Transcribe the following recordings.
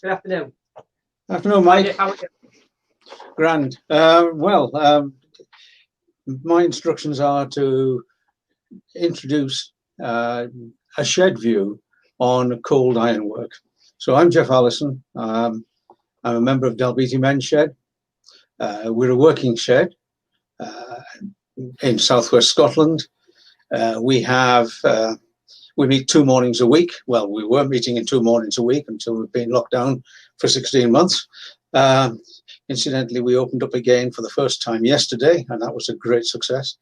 Good afternoon. Afternoon, Mike. How are you? Grand. My instructions are to introduce a shed view on cold ironwork. So I'm Geoff Allison. I'm a member of Dalbeattie Men's Shed. We're a working shed in southwest Scotland. We meet 2 mornings a week. Well, we were meeting in 2 mornings a week until we've been locked down for 16 months. Incidentally, we opened up again for the first time yesterday, and that was a great success.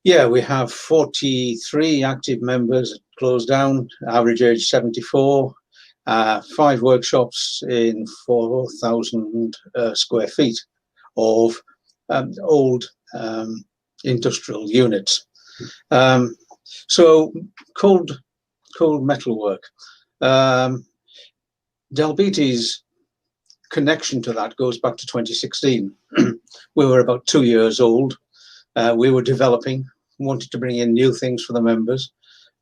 Yeah, we have 43 active members, closed down, average age 74, 5 workshops in 4,000 square feet of old industrial units. So cold metal work. Dalbeattie's connection to that goes back to 2016. We were about 2 years old. We were developing, wanted to bring in new things for the members.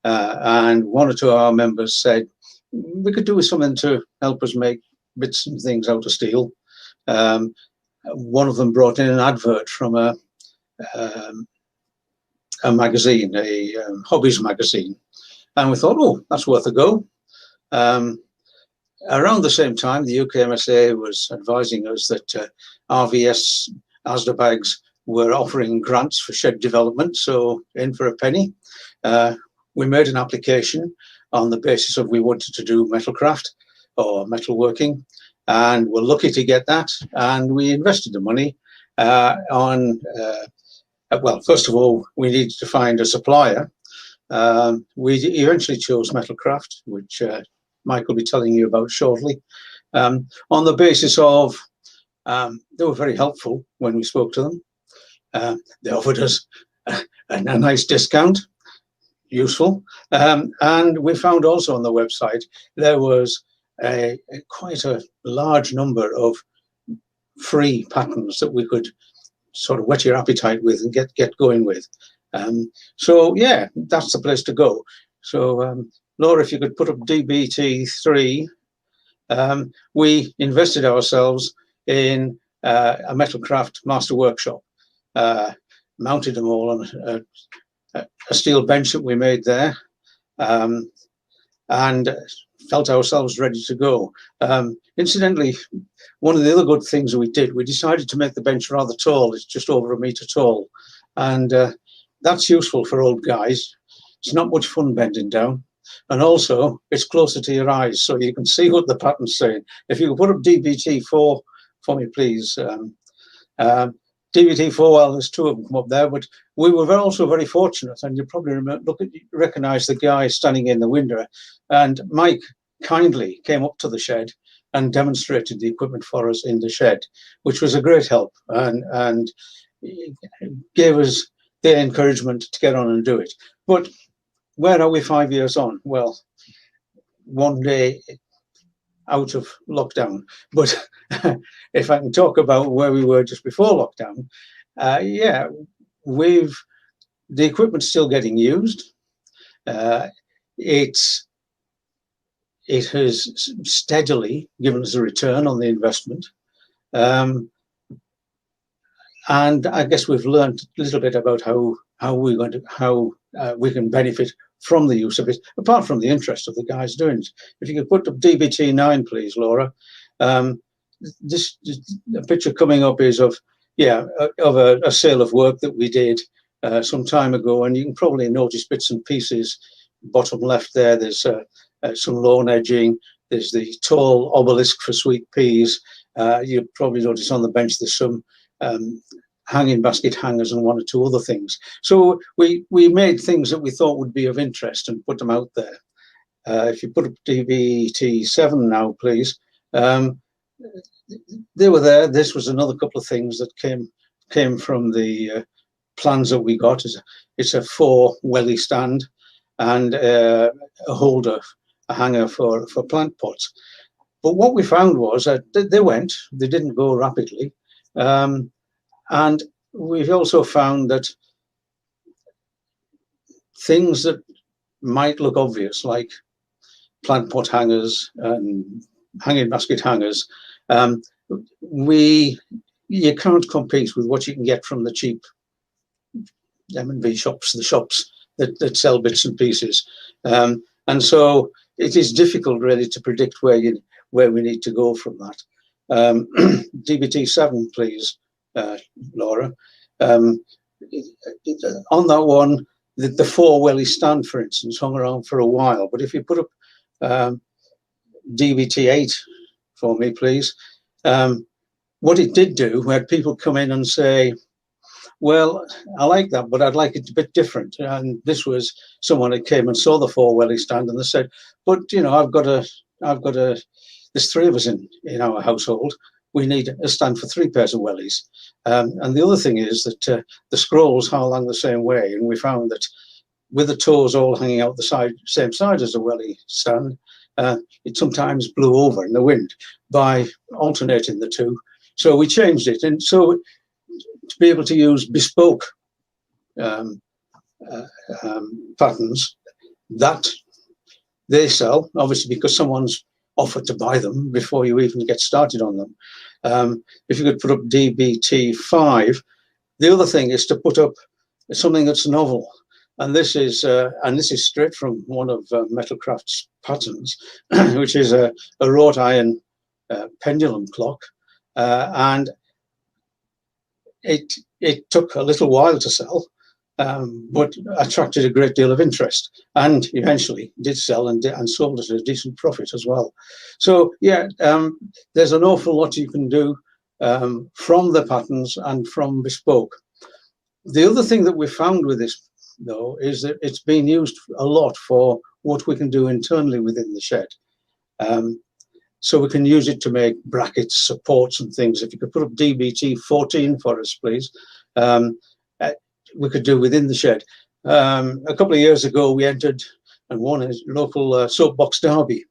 And 1 or 2 of our members said, we could do with something to help us make bits and things out of steel. One of them brought in an advert from a magazine, a hobbies magazine. And we thought, oh, that's worth a go. Around the same time, the UKMSA was advising us that RVS Asda bags were offering grants for shed development, so in for a penny. We made an application on the basis of we wanted to do Metalcraft or metalworking, and we're lucky to get that. And we invested the money on, well, first of all, we needed to find a supplier. We eventually chose Metalcraft, which Mike will be telling you about shortly, on the basis of they were very helpful when we spoke to them. They offered us a nice discount, useful, and we found also on the website there was quite a large number of free patterns that we could sort of whet your appetite with and get going with. So yeah, that's the place to go. So Laura, if you could put up DBT3, we invested ourselves in a Metalcraft master workshop, mounted them all on a steel bench that we made there, and felt ourselves ready to go. Incidentally, one of the other good things we did, we decided to make the bench rather tall. It's just over 1 meter tall, and that's useful for old guys. It's not much fun bending down. And also, it's closer to your eyes, so you can see what the pattern's saying. If you could put up DBT4 for me, please. DBT4, well, there's 2 of them up there, but we were also very fortunate, and you probably recognize the guy standing in the window. And Mike kindly came up to the shed and demonstrated the equipment for us in the shed, which was a great help, and gave us the encouragement to get on and do it. But where are we 5 years on? Well, one day out of lockdown. But if I can talk about where we were just before lockdown, yeah, the equipment's still getting used. It has steadily given us a return on the investment. And I guess we've learned a little bit about how we can benefit from the use of it, apart from the interest of the guys doing it. If you could put up DBT9, please, Laura. This picture coming up is of a sale of work that we did some time ago, and you can probably notice bits and pieces. Bottom left there, there's some lawn edging. There's the tall obelisk for sweet peas. You probably notice on the bench there's some hanging basket hangers and 1 or 2 other things. So we made things that we thought would be of interest and put them out there. If you put up DBT7 now, please. They were there. This was another couple of things that came from the plans that we got. It's a 4 welly stand and a holder, a hanger for plant pots. But what we found was that they didn't go rapidly. And we've also found that things that might look obvious, like plant pot hangers and hanging basket hangers. You can't compete with what you can get from the cheap M&B shops, the shops that sell bits and pieces. And so it is difficult really to predict where we need to go from that. DBT7, please, Laura. On that one, the 4 welly stand, for instance, hung around for a while. But if you put up DBT8 for me, please, what it did do, we had people come in and say, well, I like that, but I'd like it a bit different. And this was someone that came and saw the 4 welly stand, and they said, but there's 3 of us in our household. We need a stand for 3 pairs of wellies. And the other thing is that the scrolls hung along the same way, and we found that with the toes all hanging out the same side as the welly stand, it sometimes blew over in the wind by alternating the 2. So we changed it, and so to be able to use bespoke patterns that they sell, obviously because someone's offered to buy them before you even get started on them. If you could put up DBT5, the other thing is to put up something that's novel, and this is straight from one of Metalcraft's patterns, which is a wrought iron pendulum clock, and it took a little while to sell, but attracted a great deal of interest, and eventually did sell and sold at a decent profit as well. So yeah, there's an awful lot you can do from the patterns and from bespoke. The other thing that we found with this, though, is that it's been used a lot for what we can do internally within the shed. So we can use it to make brackets, supports and things. If you could put up DBT 14 for us, please. We could do within the shed. A couple of years ago, we entered and won a local soapbox derby.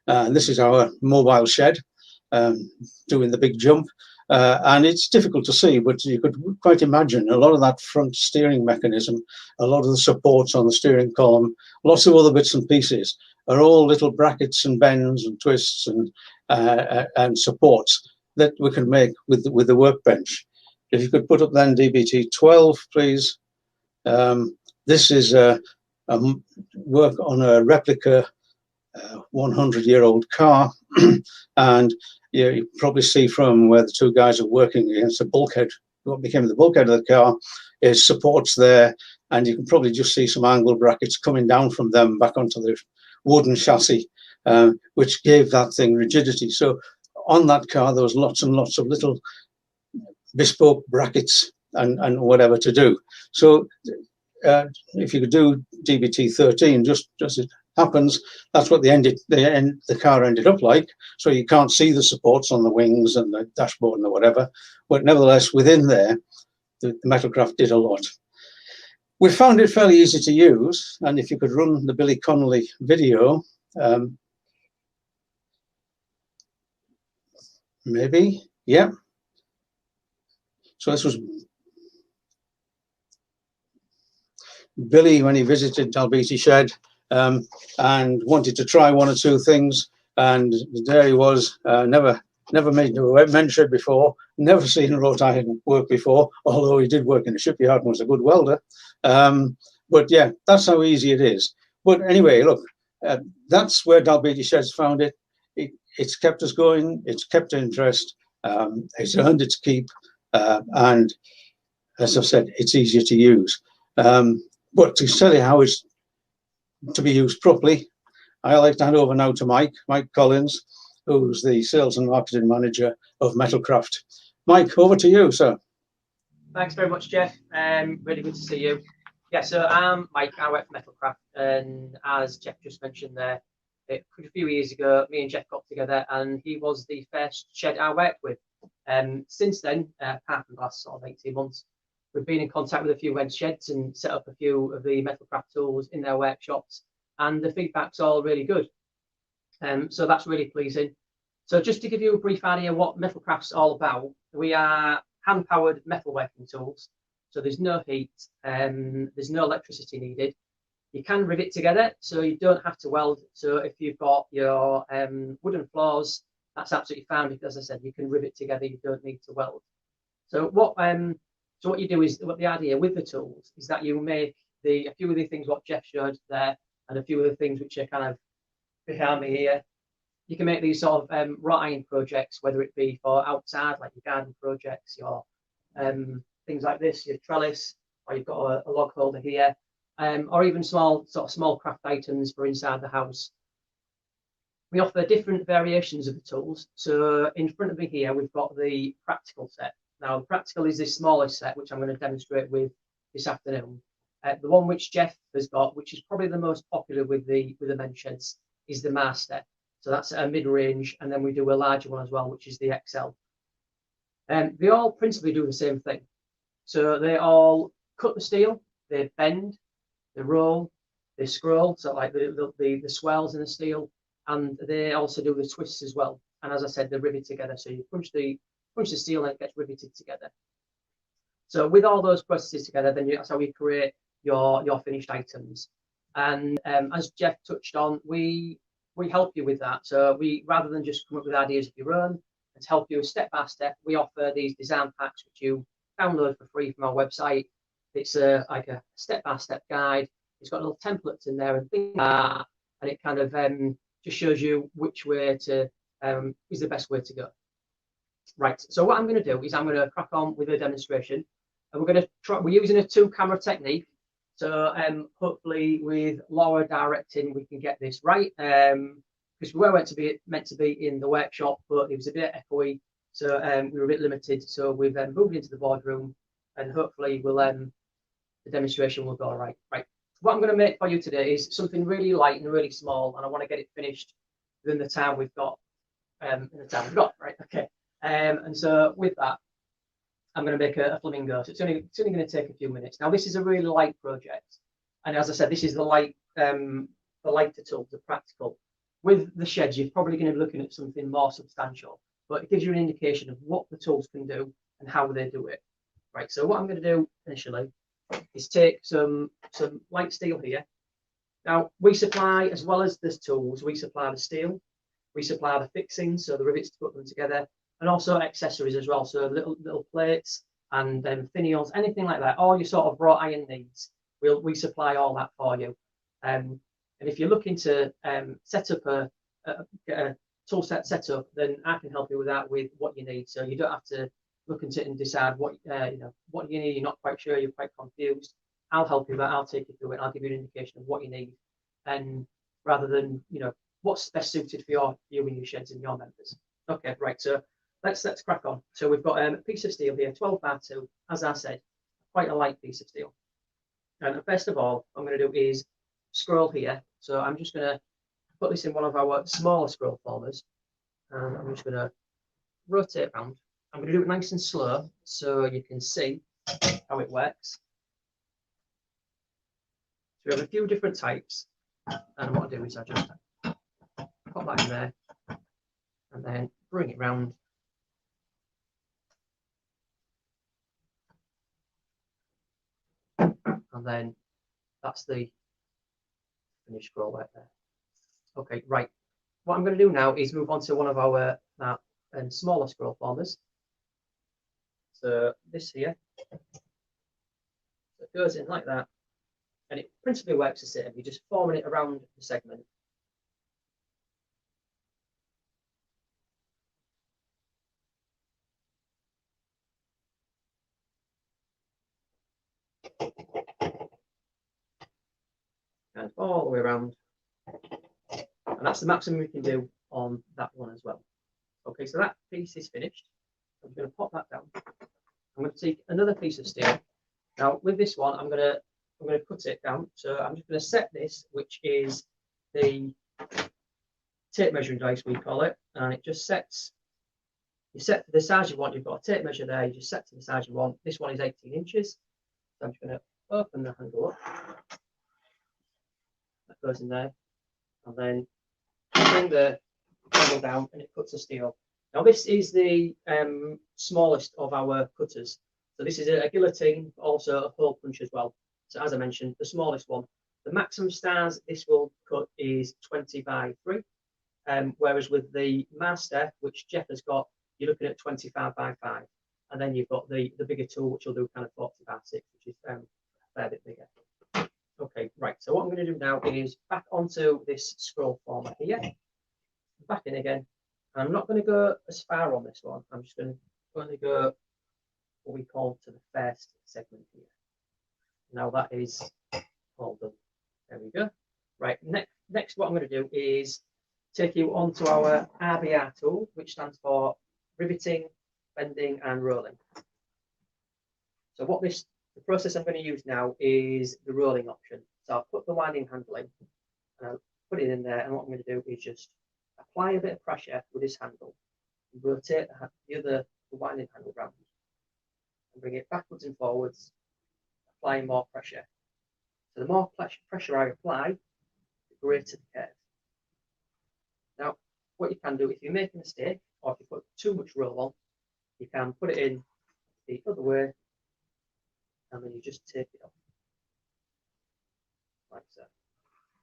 And this is our mobile shed doing the big jump. And it's difficult to see, but you could quite imagine a lot of that front steering mechanism, a lot of the supports on the steering column, lots of other bits and pieces are all little brackets and bends and twists and supports that we can make with the workbench. If you could put up then DBT 12, please. This is a work on a replica 100-year-old car, and you probably see from where the 2 guys are working against the bulkhead, what became the bulkhead of the car, is supports there, and you can probably just see some angle brackets coming down from them back onto the wooden chassis, which gave that thing rigidity. So on that car, there was lots and lots of little bespoke brackets and whatever to do. So if you could do DBT 13, just as it happens, that's what the car ended up like. So you can't see the supports on the wings and the dashboard and whatever, but nevertheless within there, the Metalcraft did a lot. We found it fairly easy to use, and if you could run the Billy Connolly video, maybe, yeah. So this was Billy when he visited Dalbeattie Shed and wanted to try 1 or 2 things, and there he was, never made a men's shed before, never seen wrought iron work before, although he did work in a shipyard and was a good welder. But yeah, that's how easy it is. But anyway, look, that's where Dalbeattie Shed's found it. It's kept us going, it's kept interest, it's earned its keep, and as I've said, it's easier to use. But to tell you how it's to be used properly, I like to hand over now to Mike Collins, who's the sales and marketing manager of Metalcraft. Mike, over to you, sir. Thanks very much, Geoff. Really good to see you. Yeah, so I'm Mike, I work for Metalcraft, and as Geoff just mentioned there, a few years ago, me and Geoff got together, and he was the first shed I worked with. Since then, apart from the last sort of 18 months, we've been in contact with a few web sheds and set up a few of the Metalcraft tools in their workshops, and the feedback's all really good. So that's really pleasing. So just to give you a brief idea what Metalcraft's all about, we are hand-powered metalworking tools. So there's no heat, there's no electricity needed. You can rivet together, so you don't have to weld. So if you've got your wooden floors, that's absolutely fine, because as I said, you can rivet together. You don't need to weld. So what you do is, what the idea with the tools is that you make a few of the things what Geoff showed there, and a few of the things which are kind of behind me here. You can make these sort of wrought iron projects, whether it be for outside, like your garden projects, your things like this, your trellis, or you've got a log holder here, or even small craft items for inside the house. We offer different variations of the tools. So in front of me here, we've got the practical set. Now, the practical is this smallest set, which I'm going to demonstrate with this afternoon. The one which Geoff has got, which is probably the most popular with the men's sheds, is the Master. So that's a mid-range, and then we do a larger one as well, which is the XL. They all principally do the same thing. So they all cut the steel, they bend, they roll, they scroll, so like the swells in the steel, and they also do the twists as well. And as I said, they're riveted together. So you punch the steel and it gets riveted together. So with all those processes together, then that's how we create your finished items. And as Geoff touched on, we help you with that. So rather than just come up with ideas of your own, and to help you step by step, we offer these design packs which you download for free from our website. It's like a step-by-step guide. It's got little templates in there and things like that, and it kind of just shows you which way to is the best way to go. Right. So what I'm going to do is I'm going to crack on with a demonstration, and we're going to try. We're using a 2-camera technique. So hopefully with Laura directing, we can get this right. Because we were meant to be in the workshop, but it was a bit echoey, so we were a bit limited. So we've moved into the boardroom, and hopefully the demonstration will go all right. Right. What I'm going to make for you today is something really light and really small, and I want to get it finished within the time we've got. Right. Okay. And so with that, I'm going to make a flamingo. So it's only going to take a few minutes. Now, this is a really light project, and as I said, this is the lighter tools, the practical. With the sheds, you're probably going to be looking at something more substantial, but it gives you an indication of what the tools can do and how they do it. Right. So what I'm going to do initially is take some light steel here. Now, we supply, as well as the tools, we supply the steel, we supply the fixings, so the rivets to put them together, and also accessories as well, so little plates and finials, anything like that, all your sort of wrought iron needs, we supply all that for you. And if you're looking to set up get a tool set up, then I can help you with that, with what you need. So you don't have to look into it and decide what you need. You're not quite sure, you're quite confused. I'll help you with that. I'll take you through it. I'll give you an indication of what you need, and rather than what's best suited for you and your sheds and your members. Okay, right. So let's crack on. So we've got a piece of steel here, 12x2, as I said, quite a light piece of steel. And first of all, I'm going to do is scroll here. So I'm just going to put this in one of our smaller scroll formers, and I'm just going to rotate around. I'm going to do it nice and slow so you can see how it works. So we have a few different types, and what I do is I just pop that in there and then bring it round. And then that's the finished scroll right there. Okay, right. What I'm going to do now is move on to one of our smaller scroll formers. So this here, it goes in like that, and it principally works the same. You're just forming it around the segment. And all the way around. And that's the maximum we can do on that one as well. Okay, so that piece is finished. I'm going to pop that down. I'm going to take another piece of steel. Now with this one, I'm going to put it down. So I'm just going to set this, which is the tape measuring dice, we call it, and it just sets. You set to the size you want. You've got a tape measure there. You just set to the size you want. This one is 18 inches. So I'm just going to open the handle up. That goes in there, and then bring the handle down, and it cuts the steel. Now this is the smallest of our cutters. So this is a guillotine, but also a hole punch as well. So as I mentioned, the smallest one. The maximum stars this will cut is 20 by 3, whereas with the master, which Geoff has got, you're looking at 25 by 5. And then you've got the bigger tool, which will do kind of 40 by 6, which is a fair bit bigger. Okay, right. So what I'm going to do now is back onto this scroll format here, back in again. And I'm not going to go as far on this one. I'm just going to go what we call to the first segment here. Now that is all done. There we go. Right. Next, what I'm going to do is take you onto our RBR tool, which stands for riveting, bending, and rolling. So the process I'm going to use now is the rolling option. So I'll put the winding handle in, and I'll put it in there, and what I'm going to do is just apply a bit of pressure with this handle, and rotate the winding handle round, and bring it backwards and forwards, applying more pressure. So the more pressure I apply, the greater the curve. Now, what you can do if you make a mistake, or if you put too much roll on, you can put it in the other way, and then you just take it off, like so.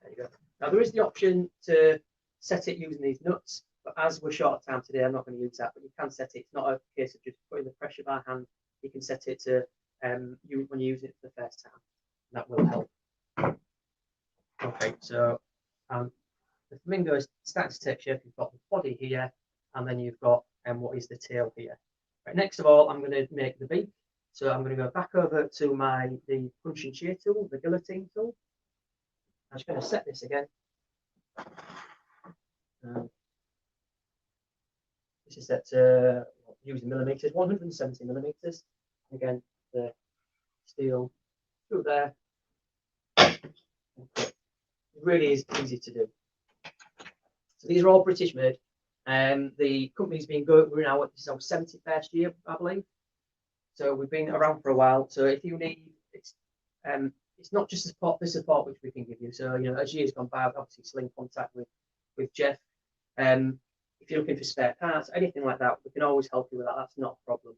There you go. Now there is the option to set it using these nuts, but as we're short of time today, I'm not going to use that. But you can set it. It's not a case of just putting the pressure by hand. You can set it to when you're using it for the first time. That will help. Okay, so the Flamingo is starting to take shape. You've got the body here, and then you've got what is the tail here. Right, next of all, I'm going to make the beak. So I'm going to go back over to the punch and shear tool, the Guillotine tool. I'm just going to set this again. This is set to using millimeters, 170 millimeters. Again, the steel through there. It really is easy to do. So these are all British made. The company's been going, we're now at this is our 71st year, I believe. So we've been around for a while. So if you need, it's not just the support which we can give you. So as years gone by, I've obviously still in contact with Geoff. If you're looking for spare parts, anything like that, we can always help you with that. That's not a problem.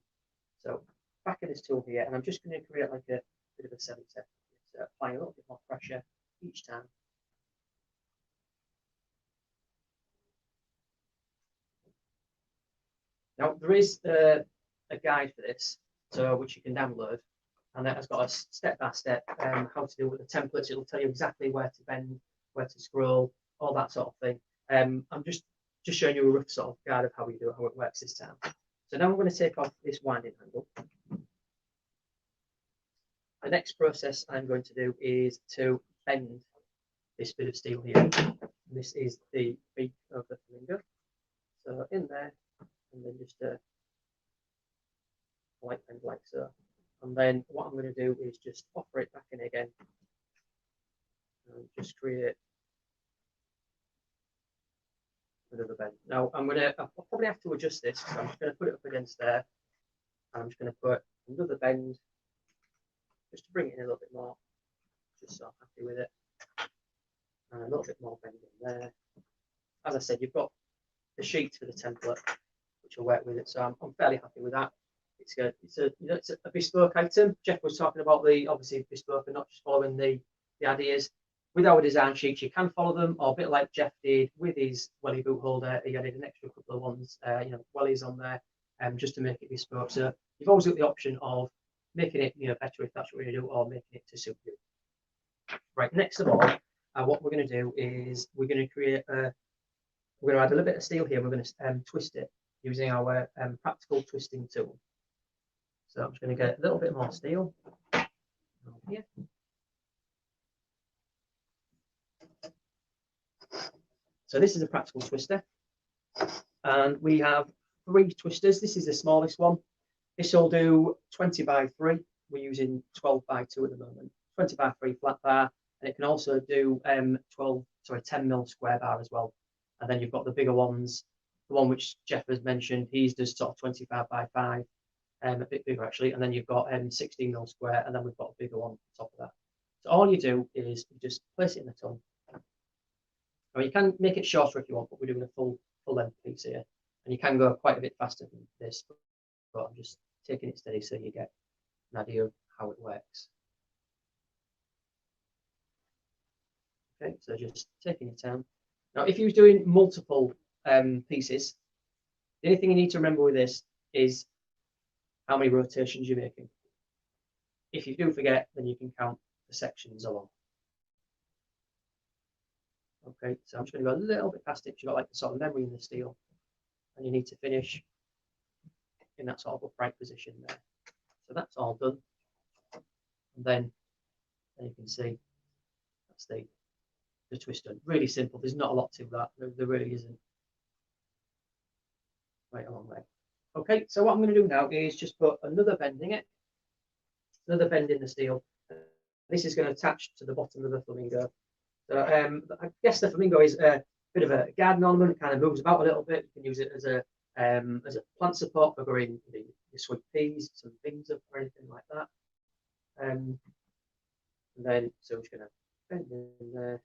So back in this tool here, and I'm just going to create like a bit of a semi-set. So applying a little bit more pressure each time. Now there is a guide for this, so which you can download, and that has got a step-by-step how to do with the templates. It'll tell you exactly where to bend, where to scroll, all that sort of thing. I'm just showing you a rough sort of guide of how we do it, how it works this time. So now I'm going to take off this winding handle. The next process I'm going to do is to bend this bit of steel here. This is the beak of the Flamingo. So in there, and then just light bend like so. And then what I'm going to do is just offer it back in again and just create another bend. Now I'll probably have to adjust this, so I'm just going to put it up against there, and I'm just going to put another bend just to bring it in a little bit more, just so I'm happy with it, and a little bit more bend in there. As I said, you've got the sheet for the template, which will work with it, so I'm fairly happy with that. It's good. It's a bespoke item. Geoff was talking about the obviously bespoke and not just following the ideas. With our design sheets, you can follow them, or a bit like Geoff did with his welly boot holder. He added an extra couple of ones, wellies on there, just to make it bespoke. So you've always got the option of making it better if that's what you're going to do, or making it to suit you. Right. Next of all, what we're going to do is we're going to create we're going to add a little bit of steel here. We're going to twist it using our practical twisting tool. So I'm just going to get a little bit more steel here. So this is a practical twister, and we have 3 twisters. This is the smallest one. This will do 20 by 3. We're using 12 by 2 at the moment. 20 by 3 flat bar, and it can also do 10 mil square bar as well. And then you've got the bigger ones. The one which Geoff has mentioned, he's does sort of 25 by 5, a bit bigger actually. And then you've got 16 mil square, and then we've got a bigger one on top of that. So all you do is you just place it in the tongue. Now you can make it shorter if you want, but we're doing a full length piece here, and you can go quite a bit faster than this. But I'm just taking it steady so you get an idea of how it works. Okay, so just taking your time. Now, if you was doing multiple pieces, the only thing you need to remember with this is how many rotations you're making. If you do forget, then you can count the sections along. Okay, so I'm just going to go a little bit past it. You've got like the sort of memory in the steel, and you need to finish in that sort of upright position there. So that's all done. And then you can see that's the twist done. Really simple. There's not a lot to that. There really isn't. Right along there. Okay, so what I'm going to do now is just put another bend in it, another bend in the steel. This is going to attach to the bottom of the Flamingo. So I guess the Flamingo is a bit of a garden ornament. It kind of moves about a little bit. You can use it as a plant support for growing the sweet peas, some beans up or anything like that. And then so we're just going to bend in there.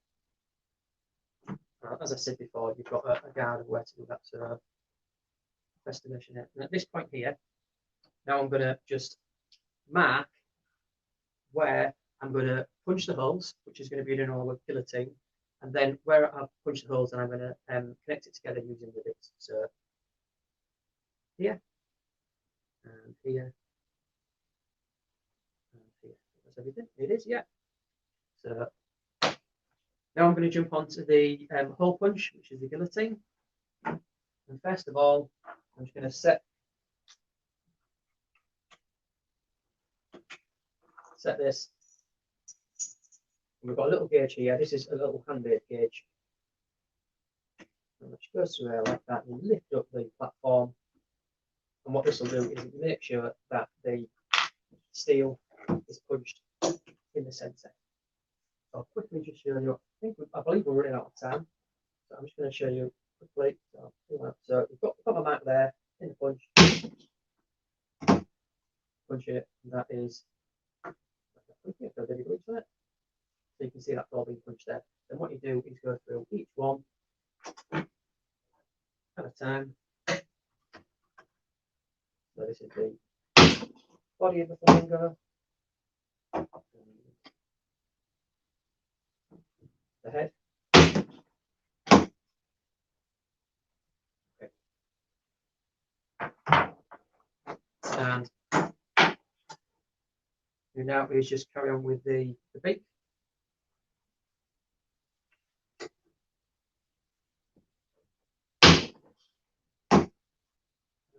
As I said before, you've got a guide of where to do that. So estimation it. And at this point here, now I'm going to just mark where I'm going to punch the holes, which is going to be in all with guillotine, and then where I've punched the holes, and I'm going to connect it together using rivets. So here and here and here. That's everything. It is, yeah. So now I'm going to jump onto the hole punch, which is the guillotine. And first of all, I'm just going to set this. And we've got a little gauge here. This is a little hand-made gauge. And it goes through there like that. You lift up the platform. And what this will do is make sure that the steel is punched in the centre. So I'll quickly just show you. I believe we're running out of time. So I'm just going to show you quickly. So we've got the mark there in the punch. Punch it, and that is. So you can see that's all being punched there. Then what you do is go through each one at a time. So this is the body of the Flamingo, the head. Okay. And you now is just carry on with the beak.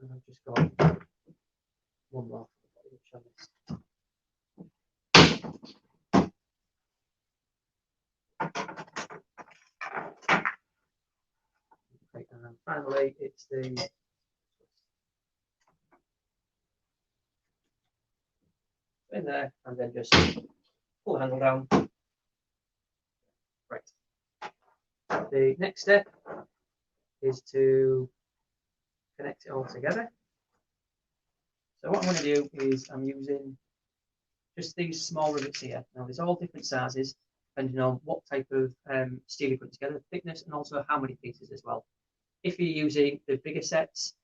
And I've just got one more, which I missed. Okay, and then finally it's the in there, and then just pull the handle down. Right. The next step is to connect it all together. So what I'm going to do is I'm using just these small rivets here. Now there's all different sizes depending on what type of steel you put together, thickness, and also how many pieces as well. If you're using the bigger sets,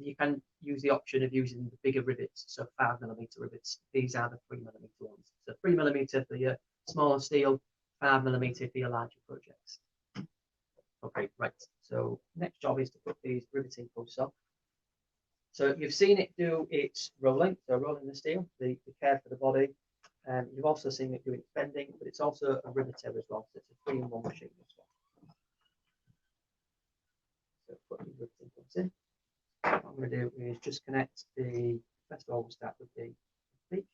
you can use the option of using the bigger rivets, so 5mm rivets. These are the 3mm ones. So 3mm for your smaller steel, 5mm for your larger projects. Okay, right. So next job is to put these riveting posts on. So you've seen it do its rolling, so rolling the steel, the care for the body. You've also seen it do its bending, but it's also a riveter as well. So it's a 3-in-1 machine as well. So put these riveting posts in. What I'm going to do is just connect the, first of all, we'll start with the beak.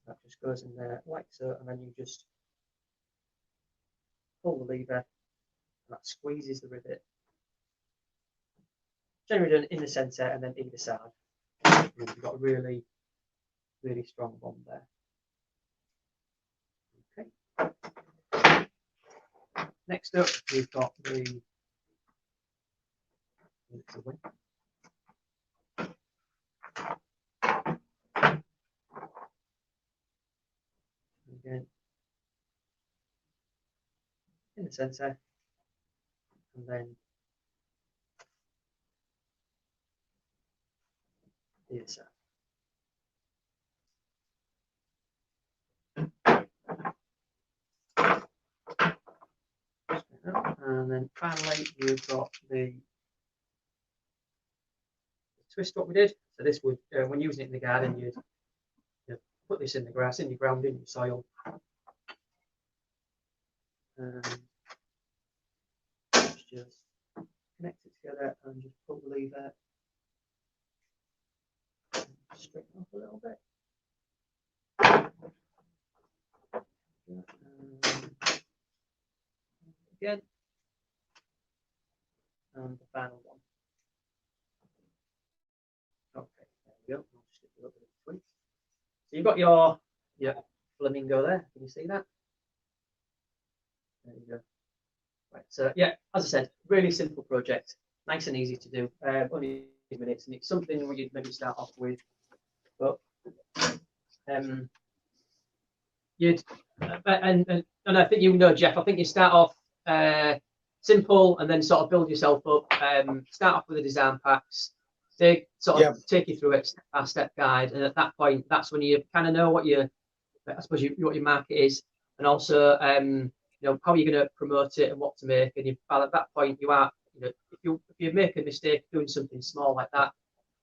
That just goes in there like so, and then you just pull the lever, and that squeezes the rivet. Generally done in the centre and then either side. You've got a really, really strong bond there. Okay. Next up, we've got the wing. Again, in the centre, and then Yes, sir. And then finally, you've got the twist. What we did. So this would, when using it in the garden, you'd put this in the grass, in your ground, in your soil. Just connect it together and just pull the lever. Straighten off a little bit. Again. And the final one. Okay, there we go. I'll just get a little bit of tweak. So you've got your flamingo there. Can you see that? There you go. Right. So yeah, as I said, really simple project, nice and easy to do. Only minutes, and it's something we you'd maybe start off with, but you'd and I think you know, Geoff. I think you start off simple and then sort of build yourself up. Start off with the design packs. They sort of take you through it step-by-step guide, and at that point, that's when you kind of know what what your market is, and also how you're going to promote it and what to make. And at that point, you are, if you make a mistake doing something small like that,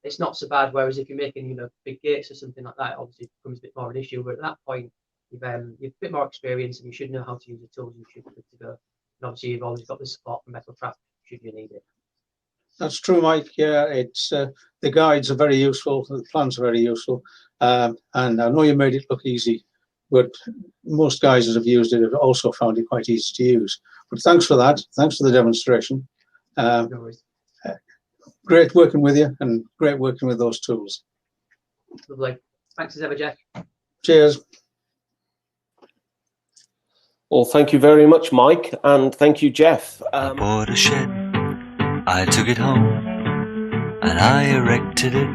it's not so bad. Whereas if you're making big gates or something like that, it obviously becomes a bit more of an issue. But at that point, you've a bit more experience and you should know how to use the tools and you should be good to go. And obviously, you've always got the support from Metalcraft should you need it. That's true, Mike. Yeah, it's the guides are very useful. The plans are very useful, and I know you made it look easy, but most guys that have used it have also found it quite easy to use. But thanks for that. Thanks for the demonstration. No worries. Great working with you, and great working with those tools. Lovely. Thanks as ever, Geoff. Cheers. Well, thank you very much, Mike, and thank you, Geoff. I bought a shed, I took it home, and I erected it.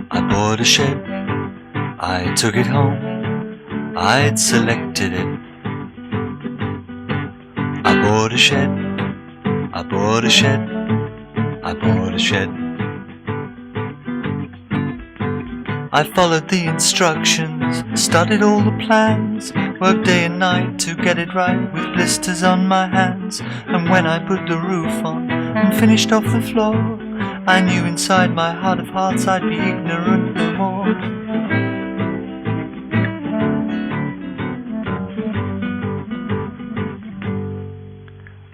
I bought a shed, I took it home, I'd selected it. I bought a shed, I bought a shed, I bought a shed. I followed the instructions, studied all the plans, worked day and night to get it right with blisters on my hands. And when I put the roof on and finished off the floor, I knew inside my heart of hearts I'd be ignorant no more.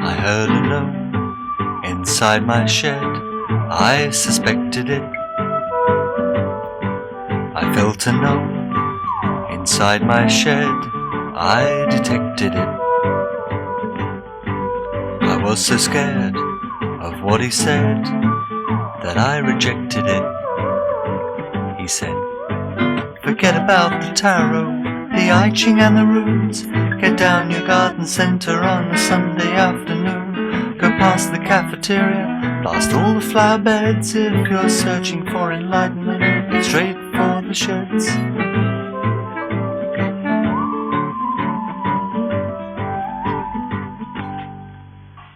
I heard a knock inside my shed, I suspected it. I felt a knock inside my shed, I detected it. I was so scared of what he said that I rejected it. He said, forget about the tarot, the I Ching and the runes. Get down your garden centre on a Sunday afternoon. Go past the cafeteria, blast all the flower beds. If you're searching for enlightenment, get straight for the sheds.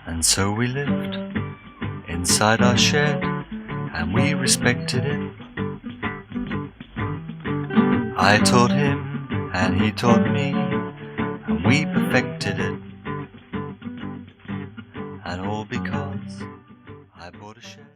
And so we lived inside our shed, and we respected it. I taught him, and he taught me, and we perfected it. And all because I bought a shed.